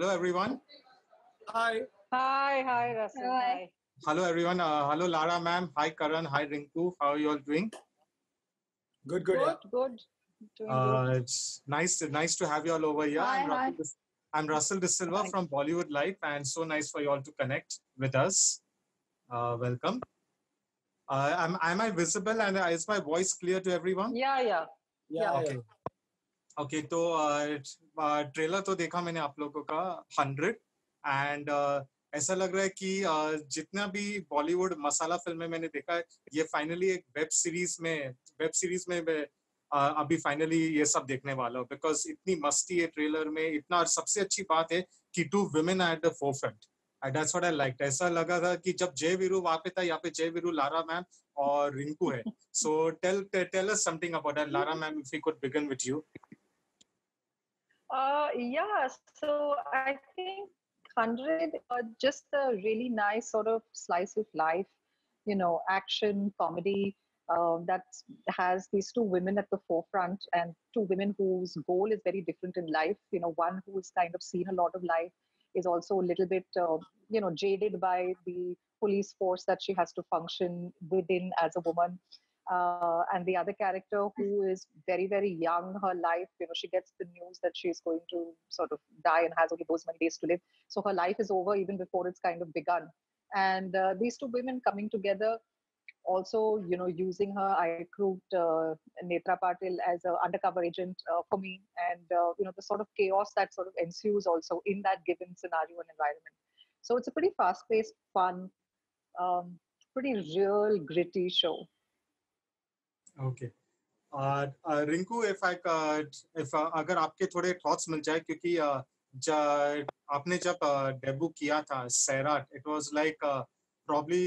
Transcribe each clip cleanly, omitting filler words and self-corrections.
Hello, everyone. Hi. Hi, Russell. Hi. Hello, everyone. Hello, Lara, ma'am. Hi, Karan. Hi, Rinku. How are you all doing? Good. Good. Yeah. Doing good. It's nice to have you all over here. Hi. I'm Russell De Silva from Bollywood Life, and so nice for you all to connect with us. Welcome. Am I visible and is my voice clear to everyone? Yeah. Okay तो trailer तो देखा मैंने आप लोगों का 100 and ऐसा लग रहा है कि जितना भी बॉलीवुड मसाला फिल्में मैंने देखा है ये फाइनली एक वेब सीरीज में मैं अभी फाइनली ये सब देखने वाला हूँ बिकॉज इतनी मस्ती है ट्रेलर में इतना और सबसे अच्छी बात है कि 2 women at the forefront that's what I liked ऐसा लगा था कि जब जय वीरू वहां पे था यहाँ पे जय वीरू लारा मैम और रिंकू है so tell us something about that Lara ma'am if we could begin with you So I think 100 just a really nice sort of slice of life, action, comedy that has these 2 women at the forefront and 2 women whose goal is very different in life. One who's kind of seen a lot of life is also a little bit, jaded by the police force that she has to function within as a woman. And the other character who is very, very young, her life, she gets the news that she's going to sort of die and has only those many days to live. So her life is over even before it's kind of begun. And these 2 women coming together, also, using her, I recruit Netra Patil as an undercover agent for me. And, the sort of chaos that sort of ensues also in that given scenario and environment. So it's a pretty fast-paced, fun, pretty real, gritty show. Okay Rinku if अगर आपके थोड़े thoughts मिल जाए क्योंकि आपने जब debut किया था Sairat it was like probably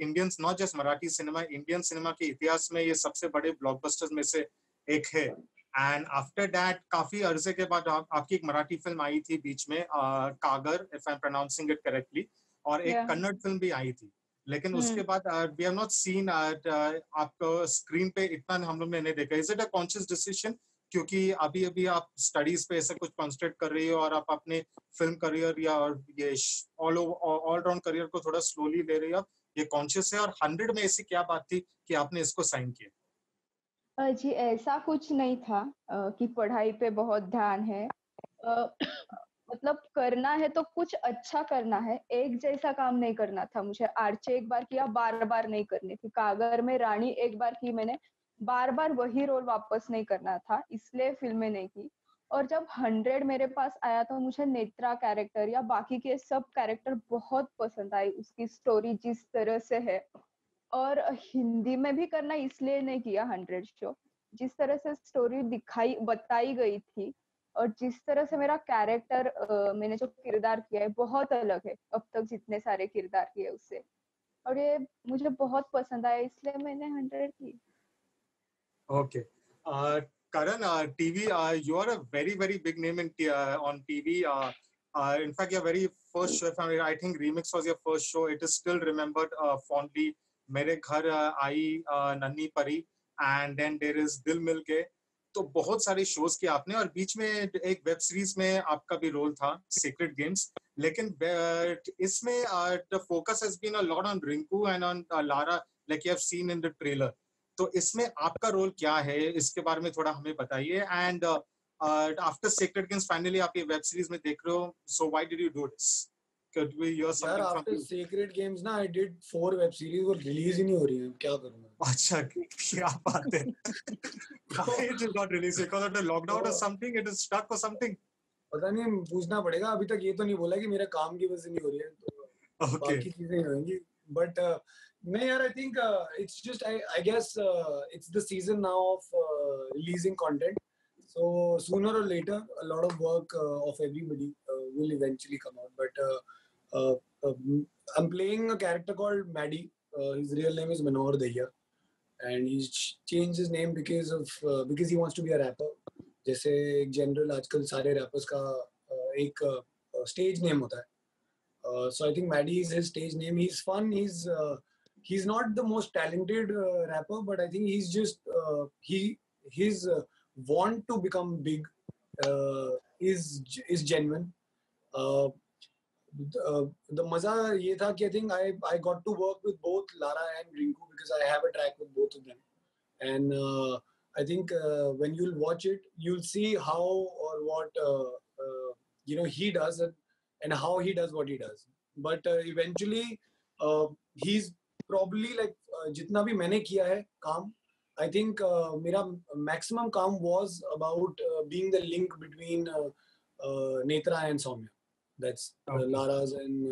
Indians not just Marathi cinema Indian cinema के इतिहास में ये सबसे बड़े ब्लॉकबस्टर्स में से एक है एंड आफ्टर दैट काफी अरसे के बाद आपकी एक मराठी फिल्म आई थी बीच में कागर if I am pronouncing it correctly और एक कन्नड़ फिल्म भी आई थी लेकिन उसके बाद वी हैव नॉट सीन आपको स्क्रीन पे इतना हम लोग ने नहीं देखा is it a conscious decision क्योंकि अभी आप स्टडीज पे ऐसा कुछ कॉन्सेंट्रेट कर रही हो और आप अपने फिल्म करियर या ये ऑल राउंड करियर को थोड़ा स्लोली ले रही हो ये कॉन्शियस है और 100 में ऐसी क्या बात थी कि आपने इसको साइन किया जी ऐसा कुछ नहीं था कि पढ़ाई पे बहुत ध्यान है मतलब करना है तो कुछ अच्छा करना है एक जैसा काम नहीं करना था मुझे आर्चे एक बार किया बार बार नहीं करनी थी कागर में रानी एक बार की मैंने बार बार वही रोल वापस नहीं करना था इसलिए फिल्में नहीं की और जब 100 मेरे पास आया तो मुझे नेत्रा कैरेक्टर या बाकी के सब कैरेक्टर बहुत पसंद आई उसकी स्टोरी जिस तरह से है और हिंदी में भी करना इसलिए नहीं किया 100 शो जिस तरह से स्टोरी बताई गई थी और जिस तरह से मेरा कैरेक्टर मैंने जो किरदार किया है बहुत अलग है अब तक जितने सारे किरदार किए उससे और ये मुझे बहुत पसंद आया इसलिए मैंने 100 की okay Karan, TV, you are a very, very big name on TV. In fact, your very first show, I think Remix was your first show. It is still remembered fondly. मेरे घर आई नन्ही परी and then there is दिल मिल के तो बहुत सारे shows किए आपने और बीच में एक वेब सीरीज में आपका भी रोल था सीक्रेट गेम्स लेकिन इसमें the focus has been a lot on Rinku and on Lara like you have seen in the trailer. तो इसमें आपका रोल क्या है इसके बारे में थोड़ा हमें बताइए and after secret games finally आप ये वेब सीरीज में देख रहे हो so why did you do this could we hear something from after Sacred Games ना I did 4 web series और रिलीज ही नहीं हो रही है क्या करूं मैं अच्छा क्या बात है why it is not released because of the lockdown or something it is stuck or something पता नहीं पूछना पड़ेगा अभी तक ये तो नहीं बोला कि मेरा काम की वजह से नहीं हो रही है तो बाकी चीजें होंगी बट नहीं यार I think it's just I guess it's the season now of releasing content so sooner or later a lot of work of everybody will eventually come out but I'm playing a character called Maddie. His real name is Manor Dahiya, and he's changed his name because he wants to be a rapper. जैसे एक general आजकल सारे rappers का एक stage name होता है. So I think Maddie is his stage name. He's fun. He's not the most talented rapper, but I think he's just his want to become big is genuine. The maza ye tha ki I think I got to work with both Lara and Rinku because I have a track with both of them. And I think when you'll watch it, you'll see how or what he does and how he does what he does. But eventually, he's probably like jitna bhi maine kiya hai kaam, I think mera maximum kaam was about being the link between Netra and Soumya. That's Okay. Lara's and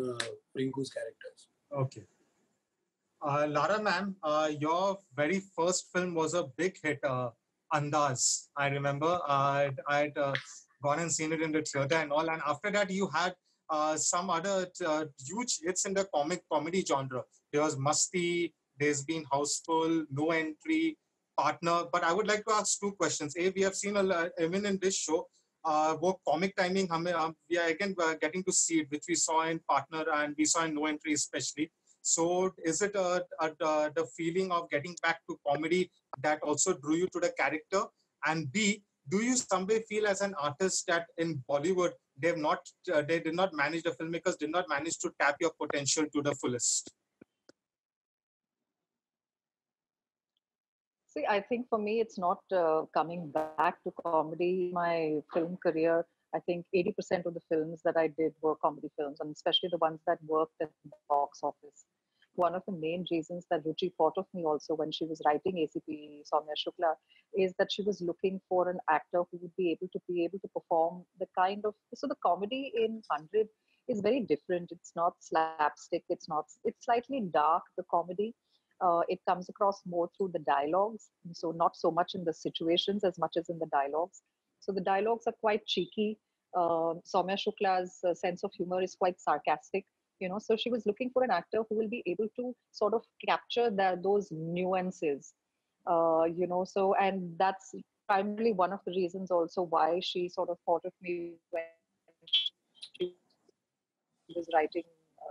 Rinku's characters. Okay. Lara ma'am, your very first film was a big hit, Andaz. I remember I'd gone and seen it in the theater and all. And after that, you had some other huge hits in the comedy genre. There was Masti, there's been Houseful, No Entry, Partner. But I would like to ask two questions. A, we have seen even in this show, वो comic timing we are again getting to see it, which we saw in Partner and we saw in No Entry especially. So is it the feeling of getting back to comedy that also drew you to the character? And B, do you some way feel as an artist that in Bollywood they did not manage, the filmmakers did not manage to tap your potential to the fullest? See, I think for me, it's not coming back to comedy. My film career, I think 80% of the films that I did were comedy films, and especially the ones that worked at the box office. One of the main reasons that Ruchi thought of me also when she was writing ACP Soumya Shukla is that she was looking for an actor who would be able to perform the kind of, so the comedy in 100 is very different. It's not slapstick. It's slightly dark, the comedy. It comes across more through the dialogues, so not so much in the situations as much as in the dialogues. So the dialogues are quite cheeky. Soumya Shukla's sense of humor is quite sarcastic, so she was looking for an actor who will be able to sort of capture those nuances, so, and that's primarily one of the reasons also why she sort of thought of me when she was writing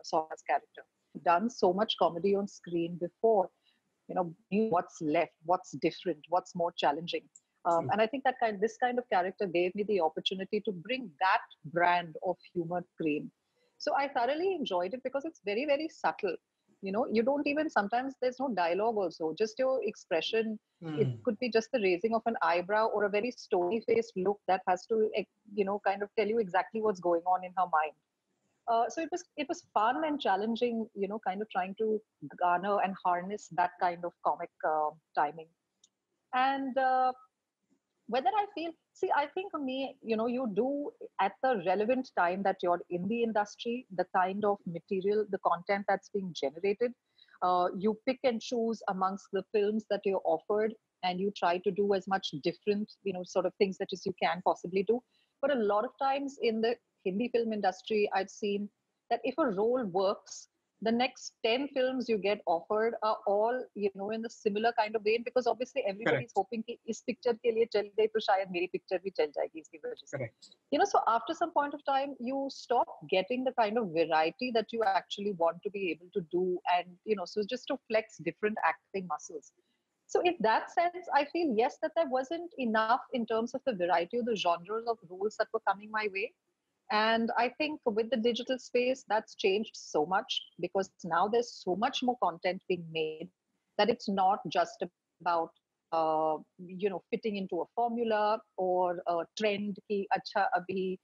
Soumya's character. Done so much comedy on screen before, knew what's left, what's different, what's more challenging. And I think this kind of character gave me the opportunity to bring that brand of humor screen. So I thoroughly enjoyed it because it's very, very subtle. You don't even, sometimes there's no dialogue also, just your expression. It could be just the raising of an eyebrow or a very stony faced look that has to, kind of tell you exactly what's going on in her mind. So it was fun and challenging, kind of trying to garner and harness that kind of comic timing. And whether I feel, see, I think for me, you do at the relevant time that you're in the industry, the kind of material, the content that's being generated, you pick and choose amongst the films that you're offered, and you try to do as much different, sort of things that as you can possibly do. But a lot of times in the Hindi film industry, I've seen that if a role works, the next 10 films you get offered are all, in the similar kind of vein, because obviously everybody's hoping कि इस picture के लिए चल गई तो शायद मेरी picture भी चल जाएगी इसकी वजह से. So after some point of time, you stop getting the kind of variety that you actually want to be able to do, and so just to flex different acting muscles. So in that sense, I feel yes, that there wasn't enough in terms of the variety of the genres of roles that were coming my way. And I think with the digital space, that's changed so much, because now there's so much more content being made that it's not just about, fitting into a formula or a trend ki acha abhi,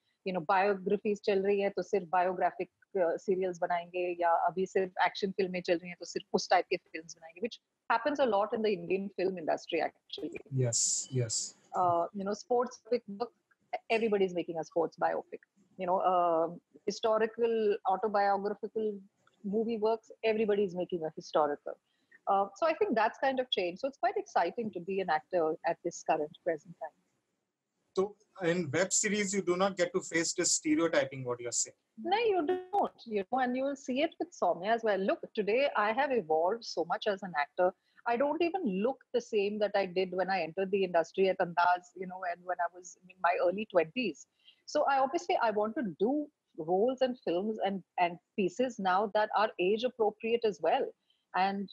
biographies chal rahi hai to sirf biographic serials banayenge, ya abhi sirf action films chal rahi hai to sirf us type ke films banayenge, which happens a lot in the Indian film industry actually. Yes, yes. Sports book, everybody's making a sports biopic. Historical, autobiographical movie works, everybody's making a historical. So I think that's kind of changed. So it's quite exciting to be an actor at this current present time. So in web series, you do not get to face this stereotyping, what you're saying. No, you don't, and you will see it with Soumya as well. Look, today I have evolved so much as an actor. I don't even look the same that I did when I entered the industry at Andaz, and when I was in my early 20s. So I want to do roles and films and pieces now that are age appropriate as well. And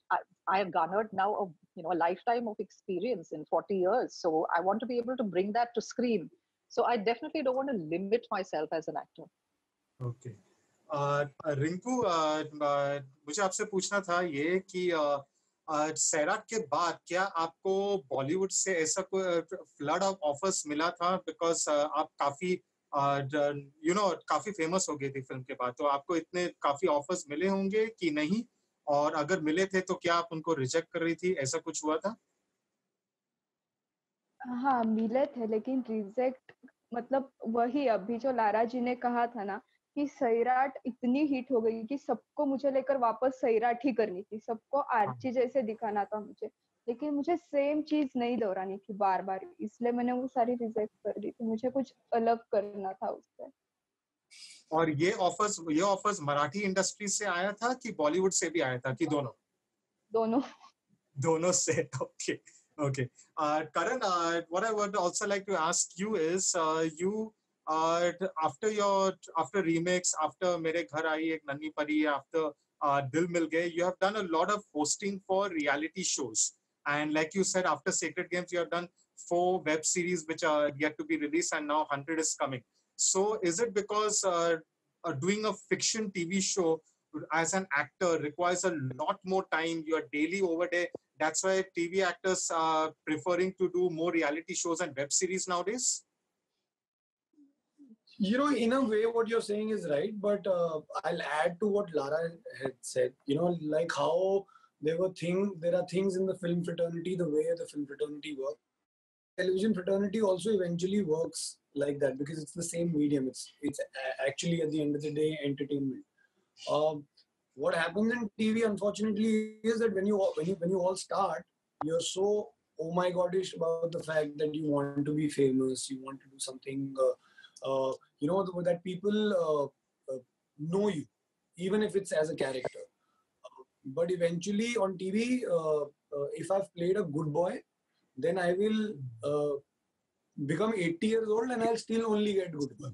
I have garnered now a lifetime of experience in 40 years. So I want to be able to bring that to screen. So I definitely don't want to limit myself as an actor. Okay Rinku मुझे आपसे पूछना था ये कि सैराट के बाद क्या आपको बॉलीवुड से ऐसा कोई फ्लड ऑफ ऑफर्स मिला था बिकॉज आप काफी काफी फेमस हो गई थी फिल्म के बाद, तो आपको इतने काफी ऑफर्स मिले होंगे कि नहीं, और अगर मिले थे तो क्या आप उनको रिजेक्ट कर रही थी, ऐसा कुछ हुआ था? हाँ मिले थे, लेकिन रिजेक्ट मतलब वही अभी जो लारा जी ने कहा था ना कि सैराट इतनी हिट हो गई कि सबको मुझे लेकर वापस सैराट ही करनी थी, सबको हाँ। आर्ची जैसे दिखाना था मुझे, लेकिन मुझे सेम चीज नहीं दोहरानी थी बार बार, इसलिए मैंने वो सारी रिजेक्ट कर दी थी, मुझे कुछ अलग करना था उससे। और ये ऑफर्स मराठी इंडस्ट्री से आया था कि बॉलीवुड से भी आया था कि दोनों? दोनों। दोनों से okay. Okay. Karan, what I would also like to ask you is you after remix, after Mere Ghar Aayi Ek Nanni Pari, after Dil Mil Gaye, you have done a lot of hosting for reality shows, and like you said, after Sacred Games you have done 4 web series which are yet to be released, and now 100 is coming. So is it because doing a fiction TV show as an actor requires a lot more time, you are daily over there, that's why TV actors are preferring to do more reality shows and web series nowadays? You know, in a way, what you're saying is right, but I'll add to what Lara had said. You know, like how there are things in the film fraternity, the way the film fraternity works. Television fraternity also eventually works like that because it's the same medium. It's actually at the end of the day entertainment. What happens in TV, unfortunately, is that when you all start, you're so oh my godish about the fact that you want to be famous, you want to do something, that people know you, even if it's as a character. But eventually on TV, if I've played a good boy, then I will become 80 years old and I'll still only get good boy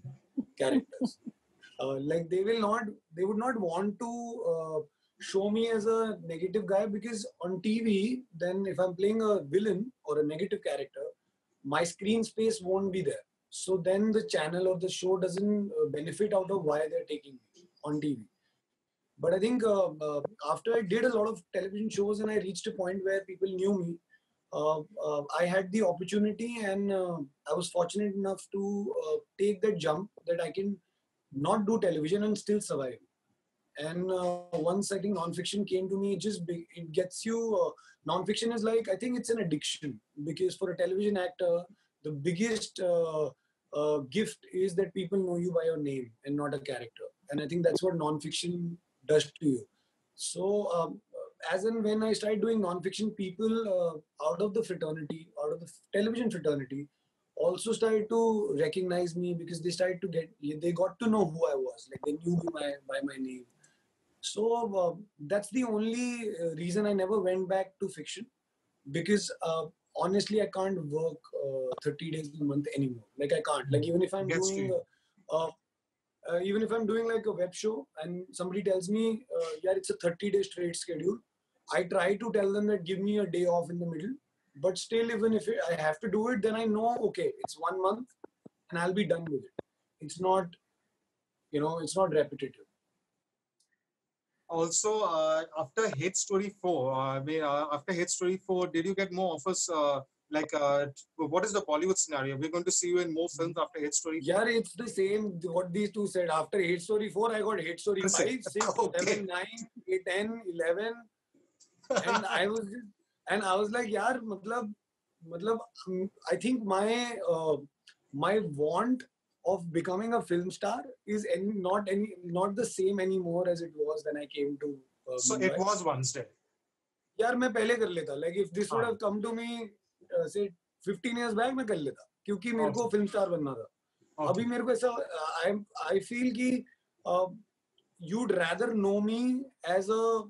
characters. Like they would not want to show me as a negative guy, because on TV, then if I'm playing a villain or a negative character, my screen space won't be there. So then the channel or the show doesn't benefit out of why they're taking me on TV. But I think after I did a lot of television shows and I reached a point where people knew me, I had the opportunity and I was fortunate enough to take that jump that I can not do television and still survive. And once I think nonfiction came to me, it gets you. Nonfiction is like, I think it's an addiction, because for a television actor, the biggest gift is that people know you by your name and not a character. And I think that's what nonfiction does to you. So as and when I started doing nonfiction, people out of the fraternity, out of the television fraternity, also started to recognize me, because they got to know who I was. Like they knew me by my name. So that's the only reason I never went back to fiction, because honestly, I can't work 30 days a month anymore. Like I can't. Like even if I'm doing like a web show and somebody tells me, yeah, it's a 30-day straight schedule, I try to tell them that give me a day off in the middle. But still, even if I have to do it, then I know, okay, it's 1 month and I'll be done with it. It's not repetitive. Also, after Hate Story 4, did you get more offers? What is the Bollywood scenario? We're going to see you in more films after Hate Story 4? Yeah, it's the same what these two said. After Hate Story 4, I got Hate Story 5, 6, 7, 9, 8, 10, 11. And I was like, yaar, I think my want of becoming a film star is not the same anymore as it was when I came to So Mumbai. it was once there. यार मैं पहले कर लेता. Like if this would have come to me say 15 years back, मैं कर लेता, क्योंकि मेरे को फिल्म स्टार बनना था. अभी मेरे को ऐसा I feel कि you'd rather know me as a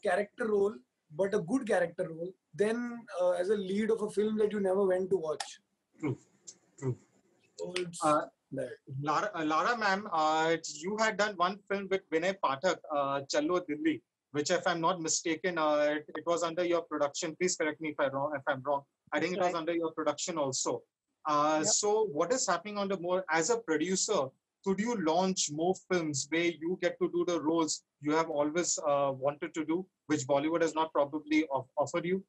character role, but a good character role, than as a lead of a film that you never went to watch. True. So it's that. Lara ma'am, you had done one film with Vinay Pathak, Challo Dilli, which, if I'm not mistaken, it was under your production. Please correct me if I'm wrong. I think it was under your production also. So what is happening on the more as a producer? could you launch more films where you get to do the roles you have always wanted to do, which Bollywood has not probably offered you?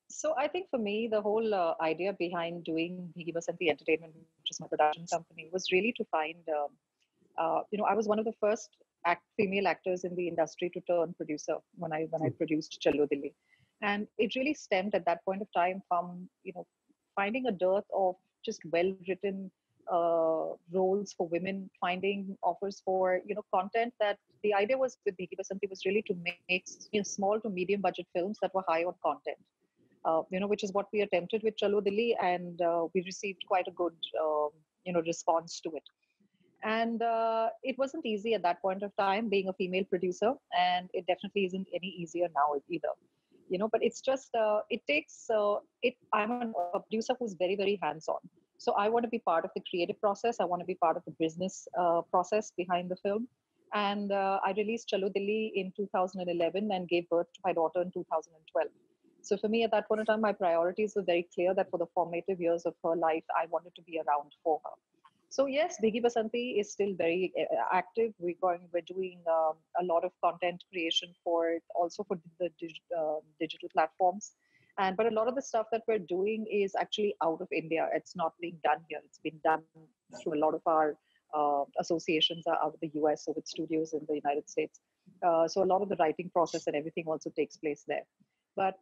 So I think for me, the whole idea behind doing Bhigi Basanti Entertainment, which is my production company, was really to find, I was one of the first female actors in the industry to turn producer when I produced Chalo Dilli, and it really stemmed at that point of time from finding a dearth of just well-written roles for women, finding offers for content. That the idea was with Bhigi Basanti was really to make small to medium budget films that were high on content. Which is what we attempted with Chalo Dilli, and we received quite a good, response to it. And it wasn't easy at that point of time being a female producer, and it definitely isn't any easier now either. But it's just it takes it. I'm a producer who's very, very hands-on. So I want to be part of the creative process. I want to be part of the business process behind the film. And I released Chalo Dilli in 2011 and gave birth to my daughter in 2012. So for me, at that point in time, my priorities were very clear that for the formative years of her life, I wanted to be around for her. So yes, Bhigi Basanti is still very active. We're doing a lot of content creation for it, also for the digital platforms. But a lot of the stuff that we're doing is actually out of India. It's not being done here. It's been done through a lot of our associations out of the US, or with studios in the United States. So a lot of the writing process and everything also takes place there. But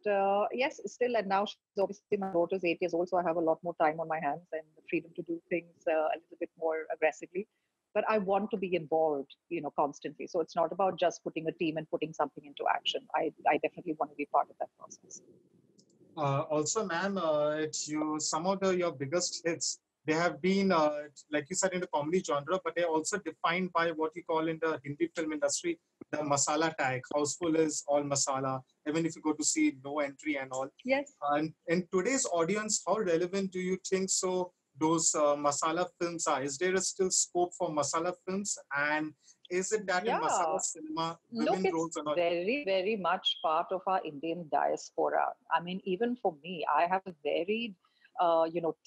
yes, still, and now she's obviously, my daughter's 8 years old, so I have a lot more time on my hands and the freedom to do things a little bit more aggressively. But I want to be involved, constantly. So it's not about just putting a team and putting something into action. I definitely want to be part of that process. Also, ma'am, some of your biggest hits, they have been, like you said, in the comedy genre, but they're also defined by what you call in the Hindi film industry, the masala tag. Houseful is all masala. Even if you go to see No Entry and all. Yes. And in today's audience, how relevant do you think those masala films are? Is there still scope for masala films? And is it that in masala cinema, women roles are not? Very, very much part of our Indian diaspora. I mean, even for me, I have a varied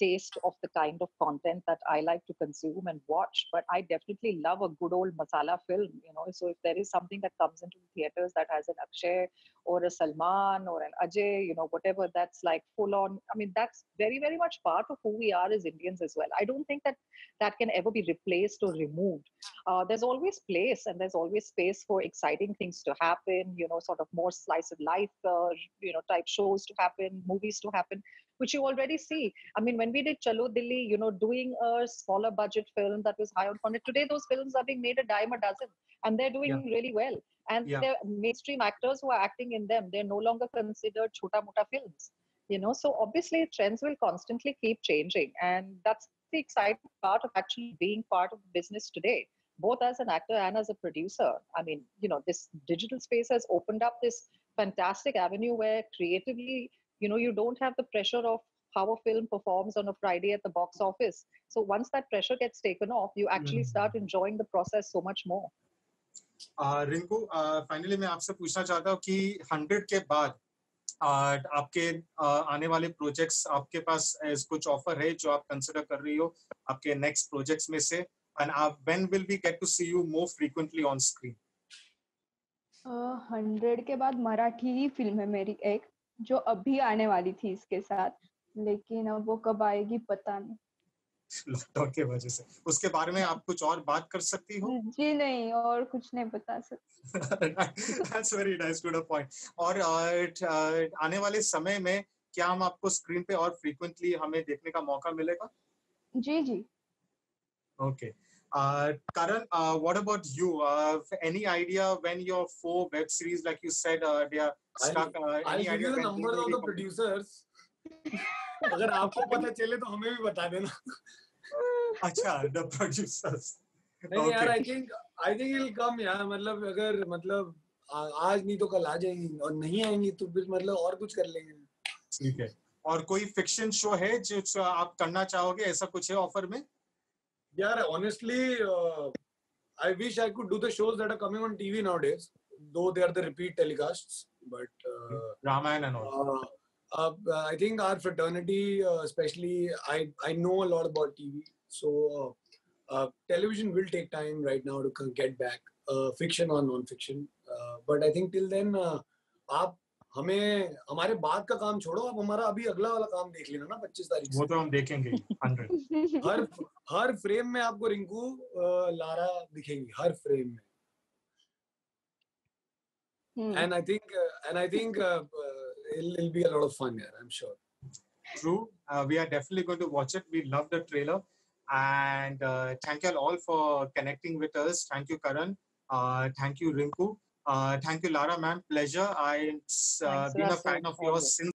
taste of the kind of content that I like to consume and watch. But I definitely love a good old masala film, So if there is something that comes into the theaters that has an Akshay or a Salman or an Ajay, whatever, that's like full on. I mean, that's very, very much part of who we are as Indians as well. I don't think that can ever be replaced or removed. There's always place and there's always space for exciting things to happen, sort of more slice of life, type shows to happen, movies to happen, which you already see. I mean, when we did Chalo Dilli, doing a smaller budget film that was high on content, today those films are being made a dime a dozen, and they're doing really well. And they're mainstream actors who are acting in them. They're no longer considered chota mota films, So obviously trends will constantly keep changing. And that's the exciting part of actually being part of the business today, both as an actor and as a producer. I mean, this digital space has opened up this fantastic avenue where creatively, you don't have the pressure of how a film performs on a Friday at the box office. So once that pressure gets taken off, you actually start enjoying the process so much more. Rinku, finally मैं आपसे पूछना चाहता हूँ कि 100 के बाद आपके आने वाले प्रोजेक्ट्स, आपके पास कुछ ऑफर है जो आप कंसिडर कर रही हो आपके नेक्स्ट प्रोजेक्ट्स में से, and when will we get to see you more frequently on screen? 100 के बाद मराठी ही फिल्म है मेरी एक, जो अभी आने वाली थी इसके साथ, लेकिन अब वो कब आएगी पता नहीं, लॉकडाउन की वजह से। उसके बारे में आप कुछ और बात कर सकती हो? जी नहीं, और कुछ नहीं बता सकती। That's very nice, to the point. और आने वाले समय में क्या हम आपको स्क्रीन पे और फ्रीक्वेंटली हमें देखने का मौका मिलेगा? जी जी। Okay. Karan, what about you? Any idea when your 4 web series, like you said, they are stuck? I'll give you the numbers of the producers. अगर आपको पता चले तो हमें भी बता देना. अच्छा, the producers. नहीं यार, I think it'll come यार. मतलब आज नहीं तो कल आ जाएंगी, और नहीं आएंगी तो फिर मतलब और कुछ कर लेंगे. ठीक है. और कोई फिक्शन शो है जो आप करना चाहोगे, ऐसा कुछ है ऑफर में? Yeah, honestly, I wish I could do the shows that are coming on TV nowadays, though they are the repeat telecasts. But Ramayana and all. I think our fraternity, especially, I know a lot about TV. So Television will take time right now to get back, fiction or non-fiction. But I think till then, आप हमें हमारे बाद का काम छोड़ो, आप हमारा अभी अगला वाला काम देख लेना ना 25 तारीख से. वो तो हम देखेंगे 100. हर फ्रेम में आपको रिंकू लारा दिखेंगी, हर फ्रेम में. And I think it'll be a lot of fun here, I'm sure. True. We are definitely going to watch it. We love the trailer. And thank you all for connecting with us. Thank you, Karan. Thank you, Rinku. Thank you, Lara, ma'am. Pleasure. I've been a fan of yours since